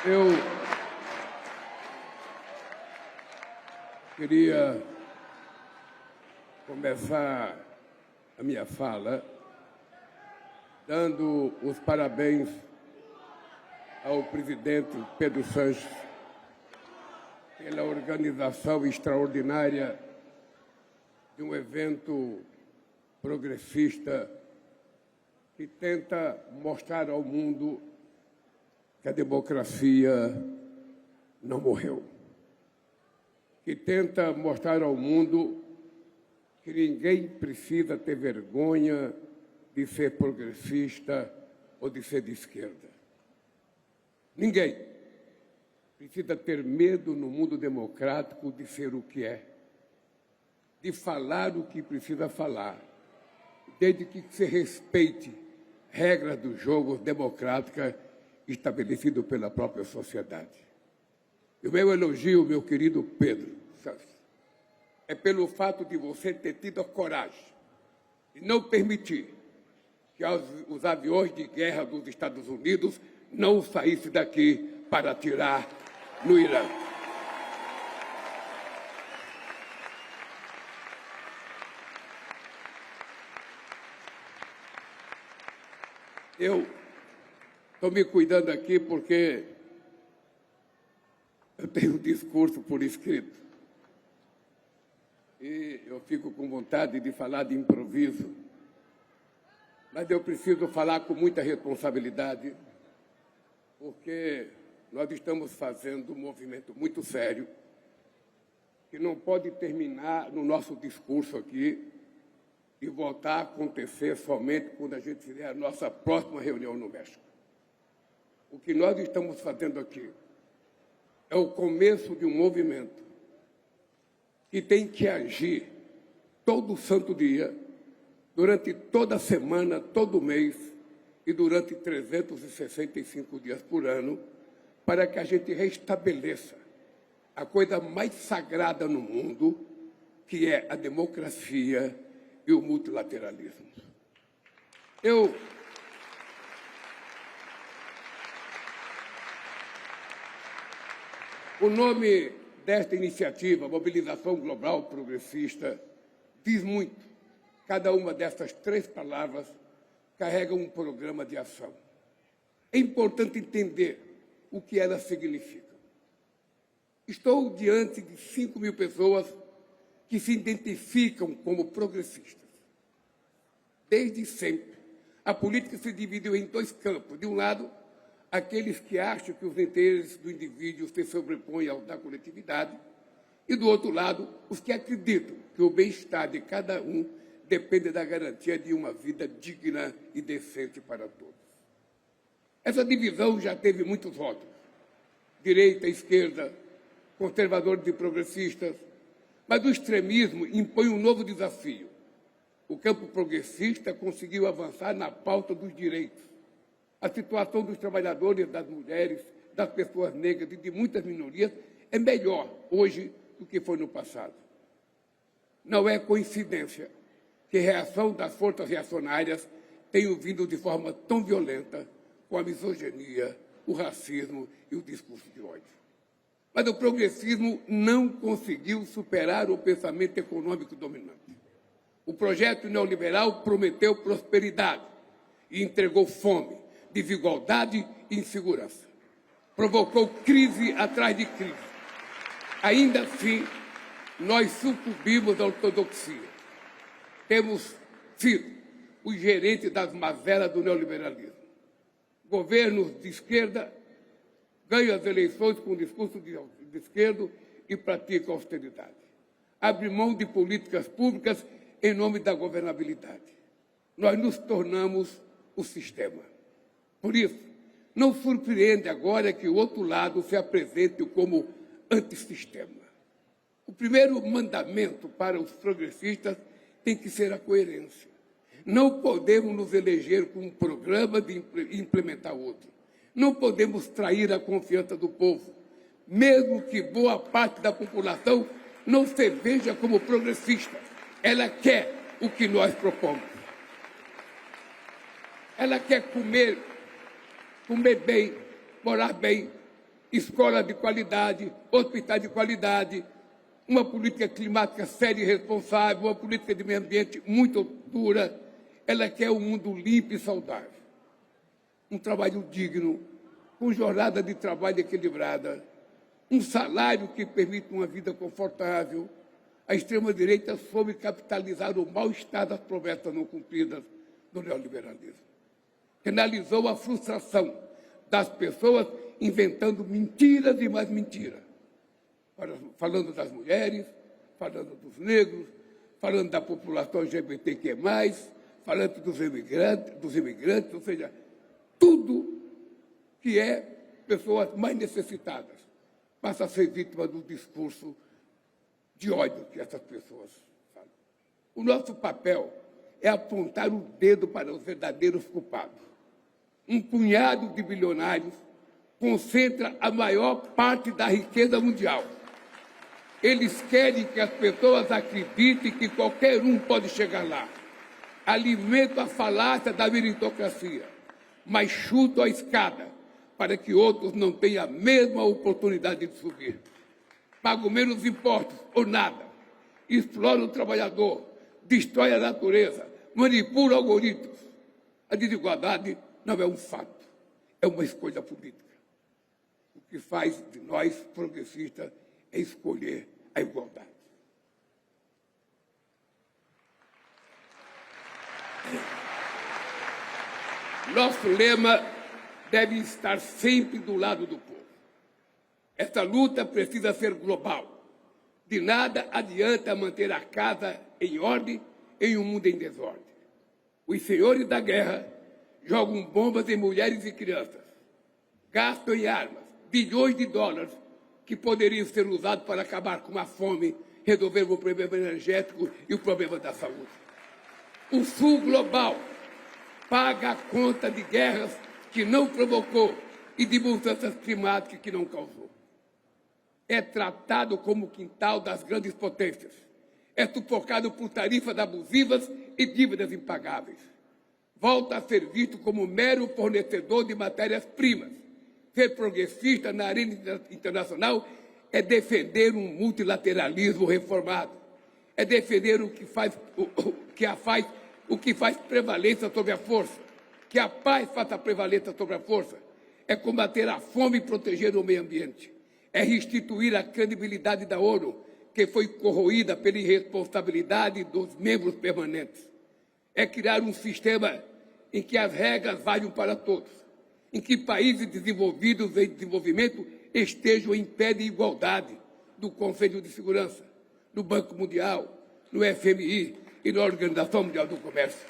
Eu queria começar a minha fala dando os parabéns ao presidente Pedro Sanches pela organização extraordinária de um evento progressista que tenta mostrar ao mundo que a democracia não morreu, que tenta mostrar ao mundo que ninguém precisa ter vergonha de ser progressista ou de ser de esquerda. Ninguém precisa ter medo no mundo democrático de ser o que é, de falar o que precisa falar, desde que se respeite regras do jogo democráticas estabelecidas pela própria sociedade. E o meu elogio, meu querido Pedro Sanches, é pelo fato de você ter tido a coragem de não permitir que os aviões de guerra dos Estados Unidos não saíssem daqui para atirar no Irã. Eu estou me cuidando aqui porque eu tenho um discurso por escrito e eu fico com vontade de falar de improviso, mas eu preciso falar com muita responsabilidade, porque nós estamos fazendo um movimento muito sério que não pode terminar no nosso discurso aqui e voltar a acontecer somente quando a gente fizer a nossa próxima reunião no México. O que nós estamos fazendo aqui é o começo de um movimento que tem que agir todo santo dia, durante toda a semana, todo mês e durante 365 dias por ano, para que a gente restabeleça a coisa mais sagrada no mundo, que é a democracia e o multilateralismo. O nome desta iniciativa, Mobilização Global Progressista, diz muito. Cada uma dessas 3 palavras carrega um programa de ação. É importante entender o que elas significam. Estou diante de 5.000 pessoas que se identificam como progressistas. Desde sempre, a política se dividiu em 2 campos. De um lado, aqueles que acham que os interesses do indivíduo se sobrepõem aos da coletividade, e do outro lado, os que acreditam que o bem-estar de cada um depende da garantia de uma vida digna e decente para todos. Essa divisão já teve muitos votos: direita, esquerda, conservadores e progressistas, mas o extremismo impõe um novo desafio. O campo progressista conseguiu avançar na pauta dos direitos. A situação dos trabalhadores, das mulheres, das pessoas negras e de muitas minorias é melhor hoje do que foi no passado. Não é coincidência que a reação das forças reacionárias tenha vindo de forma tão violenta com a misoginia, o racismo e o discurso de ódio. Mas o progressismo não conseguiu superar o pensamento econômico dominante. O projeto neoliberal prometeu prosperidade e entregou fome, desigualdade e insegurança. Provocou crise atrás de crise. Ainda assim, nós sucumbimos à ortodoxia. Temos sido os gerentes das mazelas do neoliberalismo. Governos de esquerda ganham as eleições com discurso de esquerda e praticam austeridade. Abrem mão de políticas públicas em nome da governabilidade. Nós nos tornamos o sistema. Por isso, não surpreende agora que o outro lado se apresente como antissistema. O primeiro mandamento para os progressistas tem que ser a coerência. Não podemos nos eleger com um programa e implementar outro. Não podemos trair a confiança do povo, mesmo que boa parte da população não se veja como progressista. Ela quer o que nós propomos. Ela quer comer bem, morar bem, escola de qualidade, hospitais de qualidade, uma política climática séria e responsável, uma política de meio ambiente muito dura. Ela quer um mundo limpo e saudável. Um trabalho digno, com jornada de trabalho equilibrada, um salário que permita uma vida confortável. A extrema-direita soube capitalizar o mal-estar das promessas não cumpridas do neoliberalismo. Penalizou a frustração das pessoas inventando mentiras e mais mentiras. Falando das mulheres, falando dos negros, falando da população LGBTQ+, falando dos imigrantes, ou seja, tudo que é pessoas mais necessitadas passa a ser vítima do discurso de ódio que essas pessoas falam. O nosso papel é apontar o dedo para os verdadeiros culpados. Um punhado de bilionários concentra a maior parte da riqueza mundial. Eles querem que as pessoas acreditem que qualquer um pode chegar lá. Alimentam a falácia da meritocracia, mas chutam a escada para que outros não tenham a mesma oportunidade de subir. Pagam menos impostos ou nada. Exploram o trabalhador, destrói a natureza, manipula algoritmos. A desigualdade não é um fato, é uma escolha política. O que faz de nós, progressistas, é escolher a igualdade. Nosso lema deve estar sempre do lado do povo. Essa luta precisa ser global. De nada adianta manter a casa em ordem em um mundo em desordem. Os senhores da guerra jogam bombas em mulheres e crianças, gastam em armas bilhões de dólares que poderiam ser usados para acabar com a fome, resolver o problema energético e o problema da saúde. O Sul global paga a conta de guerras que não provocou e de mudanças climáticas que não causou. É tratado como o quintal das grandes potências. É sufocado por tarifas abusivas e dívidas impagáveis. Volta a ser visto como mero fornecedor de matérias-primas. Ser progressista na arena internacional é defender um multilateralismo reformado. É defender o que faz prevalência sobre a força. Que a paz faça prevalência sobre a força. É combater a fome e proteger o meio ambiente. É restituir a credibilidade da ONU, que foi corroída pela irresponsabilidade dos membros permanentes. É criar um sistema em que as regras valham para todos, em que países desenvolvidos em desenvolvimento estejam em pé de igualdade no Conselho de Segurança, no Banco Mundial, no FMI e na Organização Mundial do Comércio.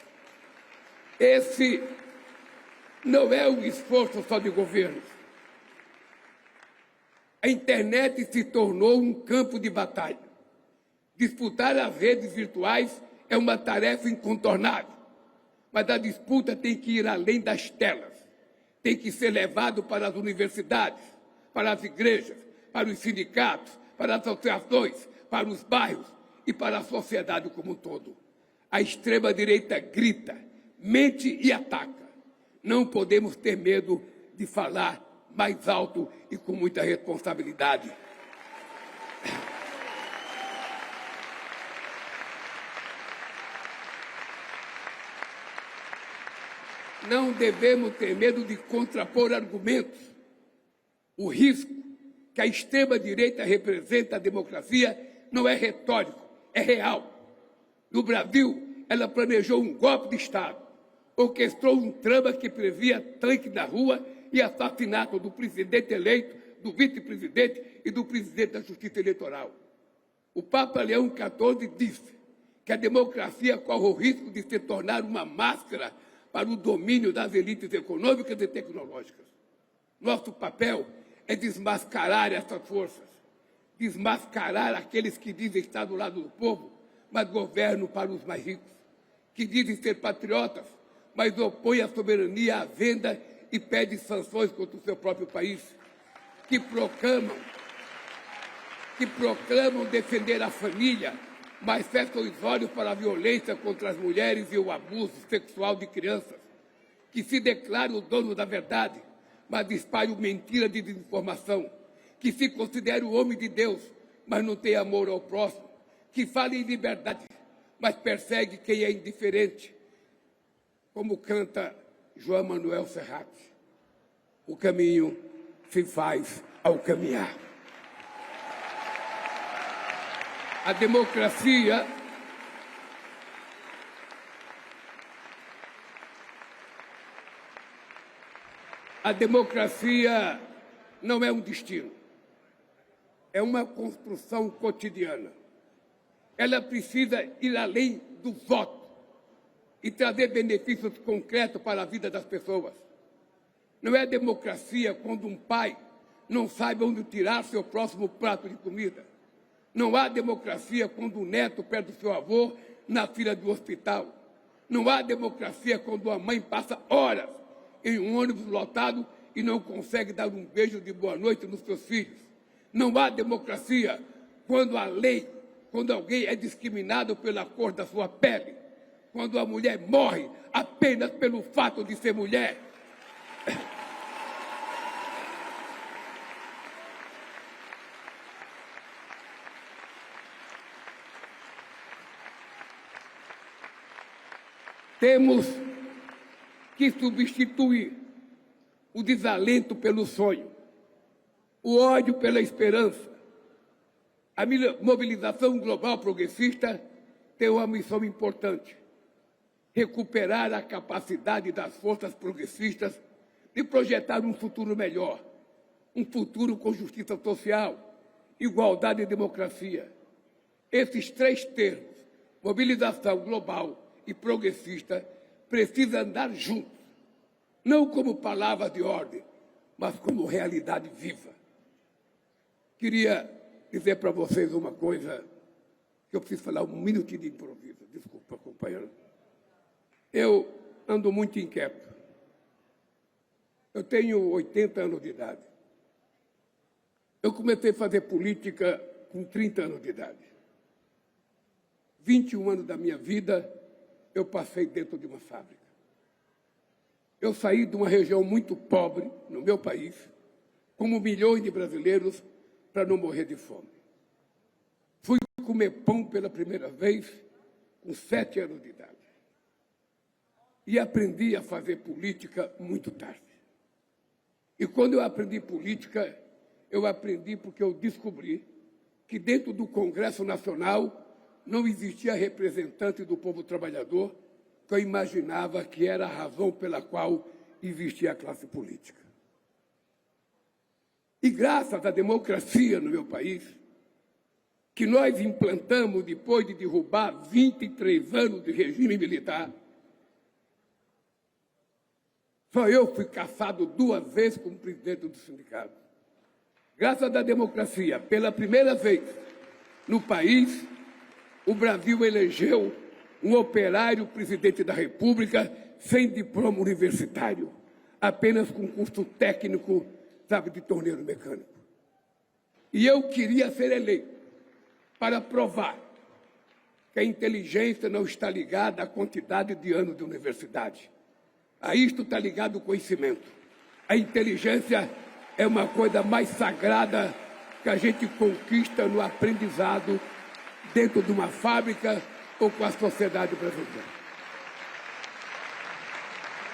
Esse não é um esforço só de governos. A internet se tornou um campo de batalha. Disputar as redes virtuais é uma tarefa incontornável, mas a disputa tem que ir além das telas. Tem que ser levado para as universidades, para as igrejas, para os sindicatos, para as associações, para os bairros e para a sociedade como um todo. A extrema-direita grita, mente e ataca. Não podemos ter medo de falar mais alto e com muita responsabilidade. Não devemos ter medo de contrapor argumentos. O risco que a extrema-direita representa à democracia não é retórico, é real. No Brasil, ela planejou um golpe de Estado, orquestrou um trama que previa tanque na rua e assassinato do presidente eleito, do vice-presidente e do presidente da Justiça Eleitoral. O Papa Leão XIV disse que a democracia corre o risco de se tornar uma máscara para o domínio das elites econômicas e tecnológicas. Nosso papel é desmascarar essas forças, desmascarar aqueles que dizem estar do lado do povo, mas governam para os mais ricos, que dizem ser patriotas, mas opõem a soberania à venda e pedem sanções contra o seu próprio país, que proclamam defender a família, mas fecham os olhos para a violência contra as mulheres e o abuso sexual de crianças, que se declaram o dono da verdade, mas espalham mentira de desinformação, que se considera o homem de Deus, mas não tem amor ao próximo, que fala em liberdade, mas persegue quem é indiferente, como canta João Manuel Serrat. O caminho se faz ao caminhar. A democracia não é um destino, é uma construção cotidiana. Ela precisa ir além do voto e trazer benefícios concretos para a vida das pessoas. Não é democracia quando um pai não sabe onde tirar seu próximo prato de comida. Não há democracia quando o neto perde o seu avô na fila do hospital. Não há democracia quando a mãe passa horas em um ônibus lotado e não consegue dar um beijo de boa noite nos seus filhos. Não há democracia quando alguém é discriminado pela cor da sua pele. Quando a mulher morre apenas pelo fato de ser mulher. Temos que substituir o desalento pelo sonho, o ódio pela esperança. A mobilização global progressista tem uma missão importante: recuperar a capacidade das forças progressistas de projetar um futuro melhor, um futuro com justiça social, igualdade e democracia. Esses três termos, mobilização global e progressista, precisam andar juntos, não como palavras de ordem, mas como realidade viva. Queria dizer para vocês uma coisa, que eu preciso falar um minutinho de improviso. Desculpa, companheiro. Eu ando muito inquieto. Eu tenho 80 anos de idade. Eu comecei a fazer política com 30 anos de idade. 21 anos da minha vida eu passei dentro de uma fábrica. Eu saí de uma região muito pobre no meu país, como milhões de brasileiros, para não morrer de fome. Fui comer pão pela primeira vez com 7 anos de idade. E aprendi a fazer política muito tarde. E quando eu aprendi política, eu aprendi porque eu descobri que dentro do Congresso Nacional não existia representante do povo trabalhador, que eu imaginava que era a razão pela qual existia a classe política. E graças à democracia no meu país, que nós implantamos depois de derrubar 23 anos de regime militar, só eu fui caçado 2 vezes como presidente do sindicato. Graças à democracia, pela primeira vez no país, o Brasil elegeu um operário presidente da República sem diploma universitário, apenas com curso técnico, sabe, de torneiro mecânico. E eu queria ser eleito para provar que a inteligência não está ligada à quantidade de anos de universidade. A isto está ligado o conhecimento. A inteligência é uma coisa mais sagrada que a gente conquista no aprendizado dentro de uma fábrica ou com a sociedade brasileira.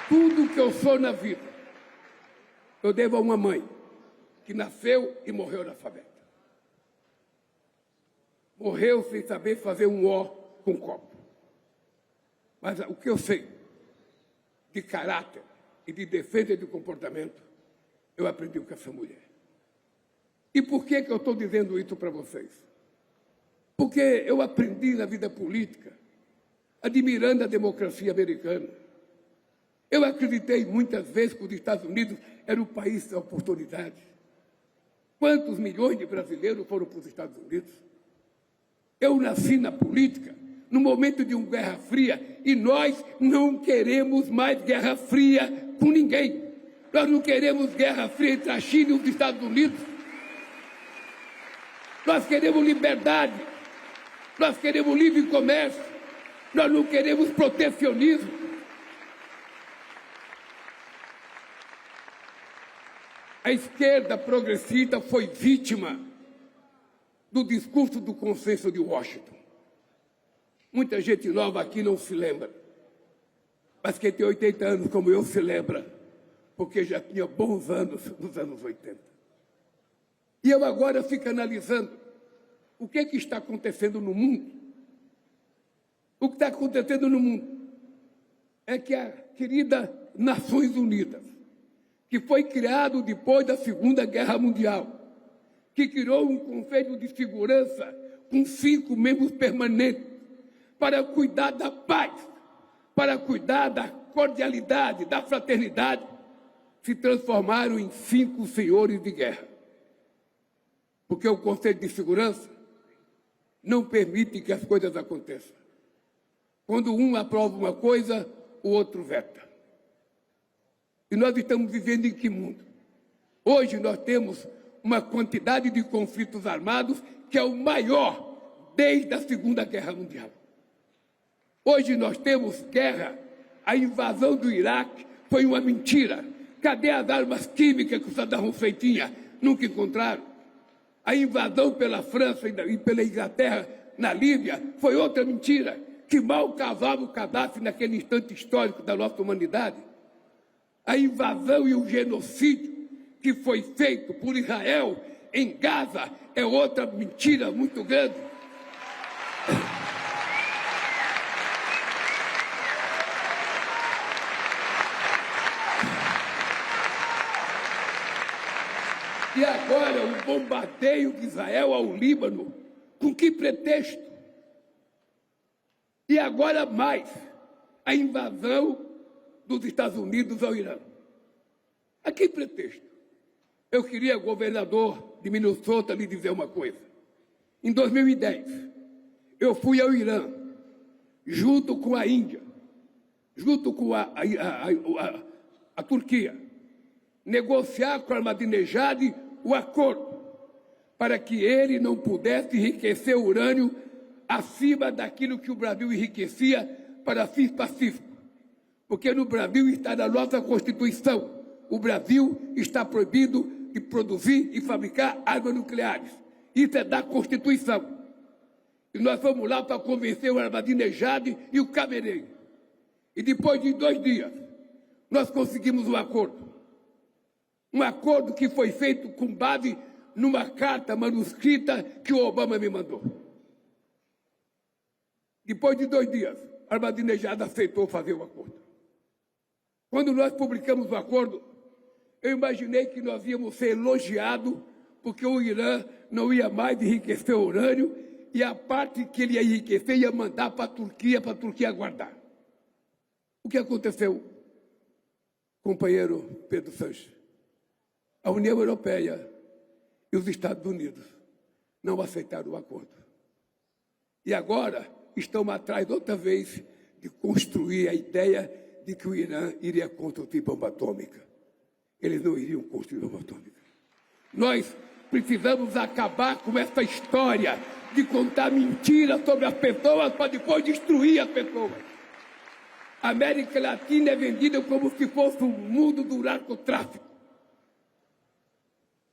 Tudo que eu sou na vida, eu devo a uma mãe que nasceu e morreu analfabeta. Morreu sem saber fazer um O com copo. Mas o que eu sei de caráter e de defesa de comportamento, eu aprendi com essa mulher. E por que eu estou dizendo isso para vocês? Porque eu aprendi na vida política, admirando a democracia americana. Eu acreditei muitas vezes que os Estados Unidos era o país da oportunidade. Quantos milhões de brasileiros foram para os Estados Unidos? Eu nasci na política no momento de uma Guerra Fria e nós não queremos mais Guerra Fria com ninguém. Nós não queremos Guerra Fria entre a China e os Estados Unidos. Nós queremos liberdade. Nós queremos livre comércio. Nós não queremos protecionismo. A esquerda progressista foi vítima do discurso do consenso de Washington. Muita gente nova aqui não se lembra, mas quem tem 80 anos como eu se lembra, porque já tinha bons anos nos anos 80. E eu agora fico analisando o que está acontecendo no mundo. O que está acontecendo no mundo é que a querida Nações Unidas, que foi criado depois da Segunda Guerra Mundial, que criou um Conselho de Segurança com 5 membros permanentes para cuidar da paz, para cuidar da cordialidade, da fraternidade, se transformaram em 5 senhores de guerra. Porque o Conselho de Segurança não permite que as coisas aconteçam. Quando um aprova uma coisa, o outro veta. E nós estamos vivendo em que mundo? Hoje nós temos uma quantidade de conflitos armados que é o maior desde a Segunda Guerra Mundial. Hoje nós temos guerra. A invasão do Iraque foi uma mentira. Cadê as armas químicas que o Saddam Hussein tinha? Nunca encontraram. A invasão pela França e pela Inglaterra na Líbia foi outra mentira, que mal cavava o Gaddafi naquele instante histórico da nossa humanidade. A invasão e o genocídio que foi feito por Israel em Gaza é outra mentira muito grande. E agora o bombardeio de Israel ao Líbano, com que pretexto? E agora mais, a invasão dos Estados Unidos ao Irã. A que pretexto? Eu queria, governador de Minnesota, lhe dizer uma coisa. Em 2010, eu fui ao Irã, junto com a Índia, junto com a Turquia, negociar com Ahmadinejad o acordo para que ele não pudesse enriquecer o urânio acima daquilo que o Brasil enriquecia para fins pacíficos. Porque no Brasil está na nossa Constituição. O Brasil está proibido de produzir e fabricar armas nucleares. Isso é da Constituição. E nós fomos lá para convencer o Ahmadinejad e o Khamenei. E depois de 2 dias, nós conseguimos um acordo. Um acordo que foi feito com base numa carta manuscrita que o Obama me mandou. Depois de 2 dias, Ahmadinejad aceitou fazer o acordo. Quando nós publicamos o acordo, eu imaginei que nós íamos ser elogiados porque o Irã não ia mais enriquecer o urânio e a parte que ele ia enriquecer ia mandar para a Turquia guardar. O que aconteceu, companheiro Pedro Sanches? A União Europeia e os Estados Unidos não aceitaram o acordo. E agora estão atrás, outra vez, de construir a ideia de que o Irã iria construir bomba atômica. Eles não iriam construir bomba atômica. Nós precisamos acabar com essa história de contar mentiras sobre as pessoas para depois destruir as pessoas. A América Latina é vendida como se fosse o mundo do narcotráfico.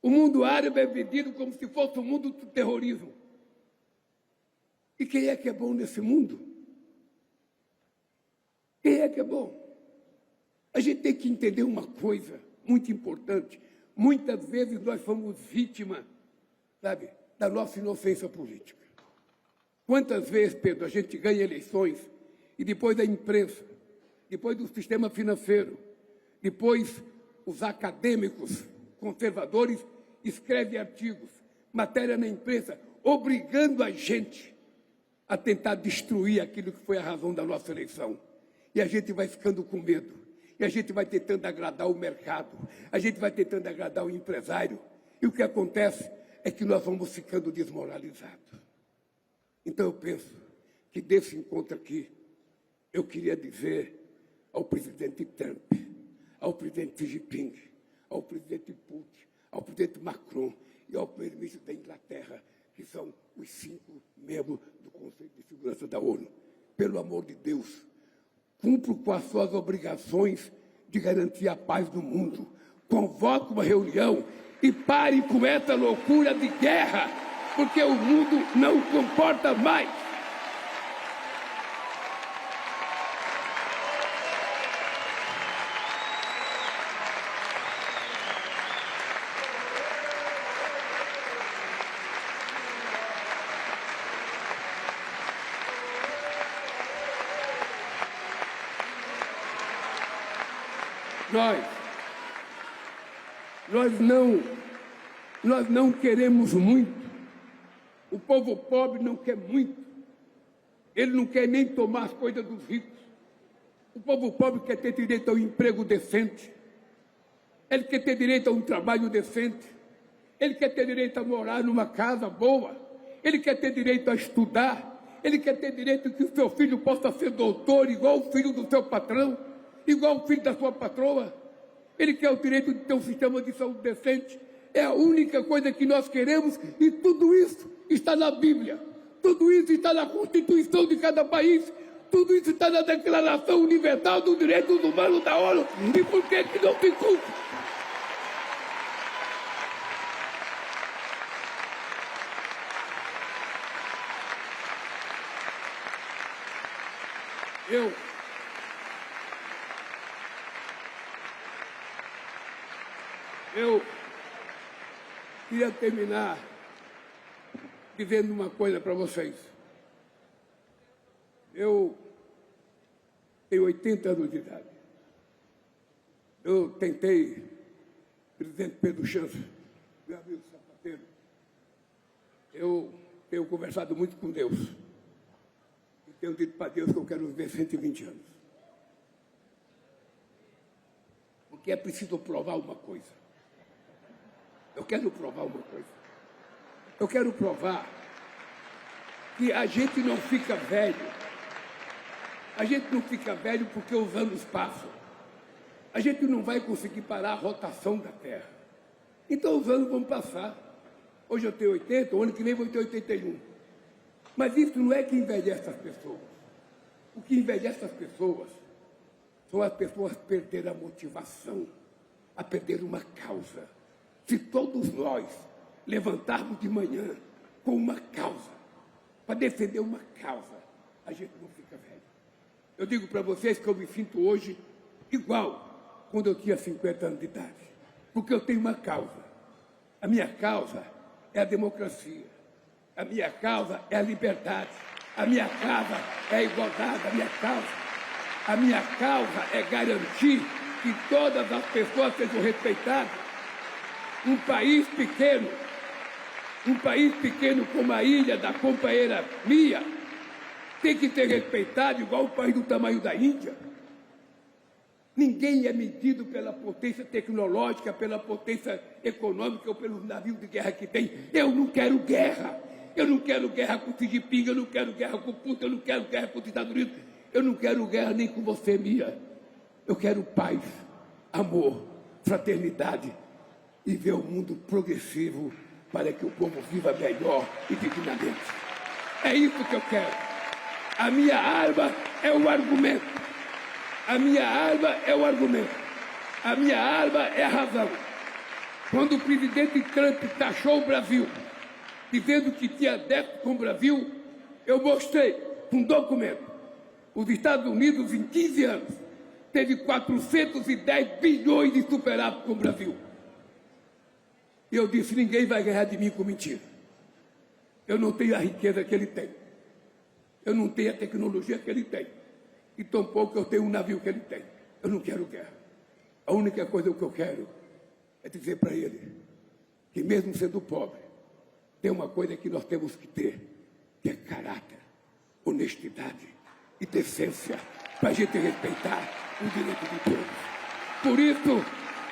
O mundo árabe é vendido como se fosse o mundo do terrorismo. E quem é que é bom nesse mundo? Quem é que é bom? A gente tem que entender uma coisa muito importante. Muitas vezes nós somos vítimas, sabe, da nossa inocência política. Quantas vezes, Pedro, a gente ganha eleições e depois a imprensa, depois do sistema financeiro, depois os acadêmicos conservadores escrevem artigos, matéria na imprensa, obrigando a gente a tentar destruir aquilo que foi a razão da nossa eleição. E a gente vai ficando com medo. E a gente vai tentando agradar o mercado. A gente vai tentando agradar o empresário. E o que acontece é que nós vamos ficando desmoralizados. Então eu penso que desse encontro aqui, eu queria dizer ao presidente Trump, ao presidente Xi Jinping, ao presidente Putin, ao presidente Macron e ao primeiro-ministro da Inglaterra, que são os 5 membros do Conselho de Segurança da ONU. Pelo amor de Deus, cumpram com as suas obrigações de garantir a paz no mundo. convoque uma reunião e pare com essa loucura de guerra, porque o mundo não comporta mais. Nós não queremos muito. O povo pobre não quer muito. Ele não quer nem tomar as coisas dos ricos. O povo pobre quer ter direito a um emprego decente. Ele quer ter direito a um trabalho decente. Ele quer ter direito a morar numa casa boa. Ele quer ter direito a estudar. Ele quer ter direito que o seu filho possa ser doutor, igual o filho do seu patrão, igual o filho da sua patroa. Ele quer o direito de ter um sistema de saúde decente. É a única coisa que nós queremos, e tudo isso está na Bíblia. Tudo isso está na Constituição de cada país. Tudo isso está na Declaração Universal dos Direitos Humanos da ONU. E por que não se cumpre? Eu queria terminar dizendo uma coisa para vocês. Eu tenho 80 anos de idade. Eu tentei, presidente Pedro Chance, meu amigo sapateiro, eu tenho conversado muito com Deus. E tenho dito para Deus que eu quero viver 120 anos. Porque é preciso provar uma coisa. Eu quero provar uma coisa. Eu quero provar que a gente não fica velho. A gente não fica velho porque os anos passam. A gente não vai conseguir parar a rotação da Terra. Então os anos vão passar. Hoje eu tenho 80, o ano que vem vou ter 81. Mas isso não é que envelhece as pessoas. O que envelhece as pessoas são as pessoas perder a motivação, a perder uma causa. Se todos nós levantarmos de manhã com uma causa, para defender uma causa, a gente não fica velho. Eu digo para vocês que eu me sinto hoje igual quando eu tinha 50 anos de idade, porque eu tenho uma causa. A minha causa é a democracia. A minha causa é a liberdade. A minha causa é a igualdade. A minha causa é garantir que todas as pessoas sejam respeitadas. Um país pequeno como a ilha da companheira Mia, tem que ser respeitado igual o país do tamanho da Índia. Ninguém é medido pela potência tecnológica, pela potência econômica ou pelos navios de guerra que tem. Eu não quero guerra. Eu não quero guerra com o Xi Jinping, eu não quero guerra com o Putin, eu não quero guerra com os Estados Unidos. Eu não quero guerra nem com você, Mia. Eu quero paz, amor, fraternidade e ver o mundo progressivo para que o povo viva melhor e dignamente. É isso que eu quero. A minha arma é o argumento. A minha arma é o argumento. A minha arma é a razão. Quando o presidente Trump taxou o Brasil, dizendo que tinha débito com o Brasil, eu mostrei um documento. Os Estados Unidos, em 15 anos, teve 410 bilhões de superávit com o Brasil. E eu disse, ninguém vai ganhar de mim com mentira. Eu não tenho a riqueza que ele tem. Eu não tenho a tecnologia que ele tem. E tampouco eu tenho um navio que ele tem. Eu não quero guerra. A única coisa que eu quero é dizer para ele que mesmo sendo pobre, tem uma coisa que nós temos que ter, que é caráter, honestidade e decência, para a gente respeitar o direito de todos. Por isso,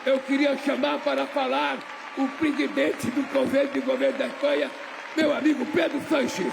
eu queria chamar para falar o presidente do governo da Espanha, meu amigo Pedro Sánchez.